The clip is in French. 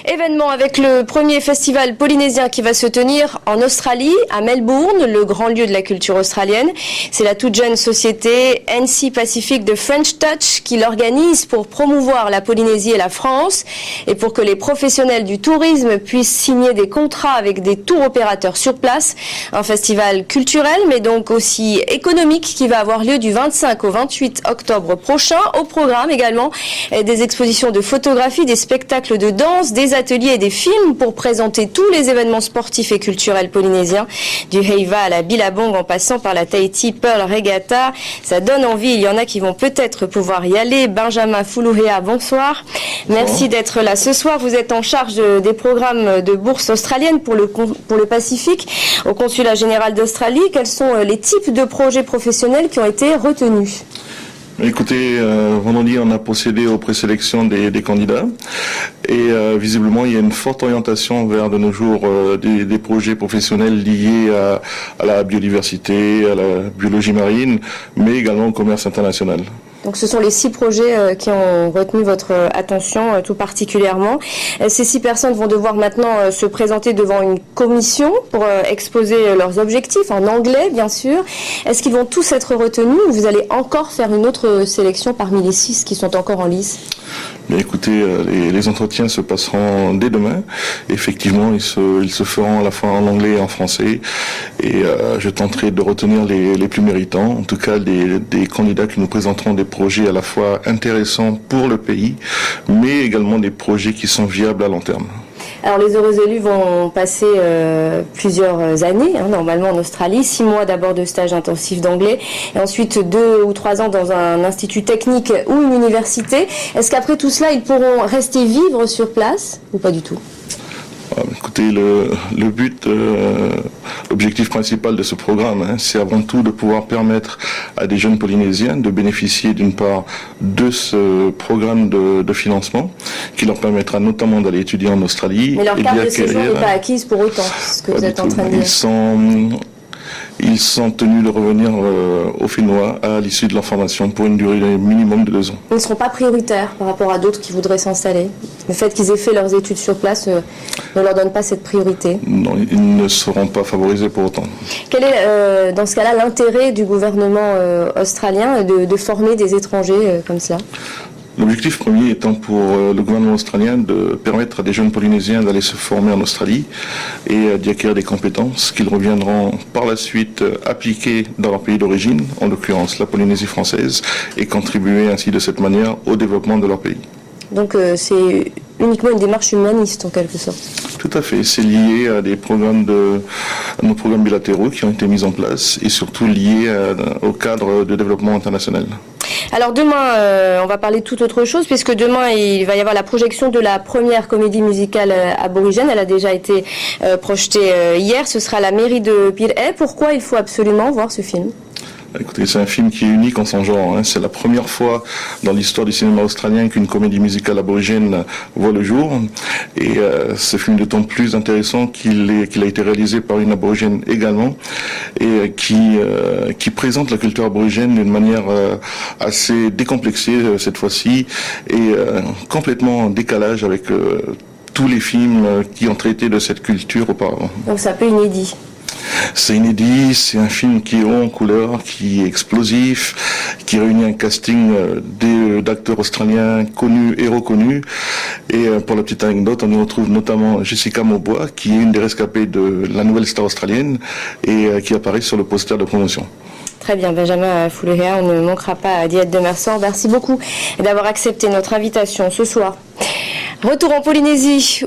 Événement avec le premier festival polynésien qui va se tenir en Australie, à Melbourne, le grand lieu de la culture australienne. C'est la toute jeune société NC Pacific de French Touch qui l'organise pour promouvoir la Polynésie et la France et pour que les professionnels du tourisme puissent signer des contrats avec des tours opérateurs sur place. Un festival culturel mais donc aussi économique qui va avoir lieu du 25 au 28 octobre prochain. Au programme également des expositions de photographie, des spectacles de danse, des ateliers et des films pour présenter tous les événements sportifs et culturels polynésiens, du Heiva à la Billabong en passant par la Tahiti Pearl Regatta. Ça donne envie, il y en a qui vont peut-être pouvoir y aller. Benjamin Fuluhea, bonsoir. Merci d'être là ce soir. Vous êtes en charge des programmes de bourse australienne pour le Pacifique au Consulat général d'Australie. Quels sont les types de projets professionnels qui ont été retenus ? Écoutez, vendredi, on a procédé aux présélections des candidats et visiblement, il y a une forte orientation vers de nos jours des projets professionnels liés à la biodiversité, à la biologie marine, mais également au commerce international. Donc ce sont les 6 projets qui ont retenu votre attention tout particulièrement. Ces 6 personnes vont devoir maintenant se présenter devant une commission pour exposer leurs objectifs, en anglais bien sûr. Est-ce qu'ils vont tous être retenus ou vous allez encore faire une autre sélection parmi les 6 qui sont encore en lice ? Mais écoutez, les entretiens se passeront dès demain. Effectivement, ils se feront à la fois en anglais et en français. Et je tenterai de retenir les plus méritants, en tout cas des candidats qui nous présenteront des projets à la fois intéressants pour le pays, mais également des projets qui sont viables à long terme. Alors les heureux élus vont passer plusieurs années, normalement en Australie, 6 mois d'abord de stage intensif d'anglais, et ensuite 2 ou 3 ans dans un institut technique ou une université. Est-ce qu'après tout cela, ils pourront rester vivre sur place ou pas du tout ? Écoutez, le but, l'objectif principal de ce programme, c'est avant tout de pouvoir permettre à des jeunes Polynésiens de bénéficier d'une part de ce programme de financement qui leur permettra notamment d'aller étudier en Australie. Mais leur carte de séjour n'est pas acquise pour autant, c'est ce que vous êtes en train de dire. Ils sont tenus de revenir au Fénois à l'issue de leur formation pour une durée minimum de 2 ans. Ils ne seront pas prioritaires par rapport à d'autres qui voudraient s'installer. Le fait qu'ils aient fait leurs études sur place ne leur donne pas cette priorité. Non, ils ne seront pas favorisés pour autant. Quel est, dans ce cas-là, l'intérêt du gouvernement australien de former des étrangers comme cela ? L'objectif premier étant pour le gouvernement australien de permettre à des jeunes Polynésiens d'aller se former en Australie et d'y acquérir des compétences qu'ils reviendront par la suite appliquer dans leur pays d'origine, en l'occurrence la Polynésie française, et contribuer ainsi de cette manière au développement de leur pays. Donc c'est uniquement une démarche humaniste en quelque sorte. Tout à fait, c'est lié à nos programmes bilatéraux qui ont été mis en place et surtout lié au cadre de développement international. Alors demain, on va parler de toute autre chose puisque demain il va y avoir la projection de la première comédie musicale aborigène. Elle a déjà été projetée hier, ce sera à la mairie de Pir'e. Pourquoi il faut absolument voir ce film ? Écoutez, c'est un film qui est unique en son genre. C'est la première fois dans l'histoire du cinéma australien qu'une comédie musicale aborigène voit le jour. Et ce film d'autant plus intéressant qu'il a été réalisé par une aborigène également et qui présente la culture aborigène d'une manière assez décomplexée cette fois-ci et complètement en décalage avec tous les films qui ont traité de cette culture auparavant. Donc c'est un peu inédit. C'est inédit, c'est un film qui est haut en couleur, qui est explosif, qui réunit un casting d'acteurs australiens connus et reconnus. Et pour la petite anecdote, on y retrouve notamment Jessica Maubois, qui est une des rescapées de la nouvelle star australienne et qui apparaît sur le poster de promotion. Très bien, Benjamin Fuluhea, on ne manquera pas d'y être demain soir. Merci beaucoup d'avoir accepté notre invitation ce soir. Retour en Polynésie.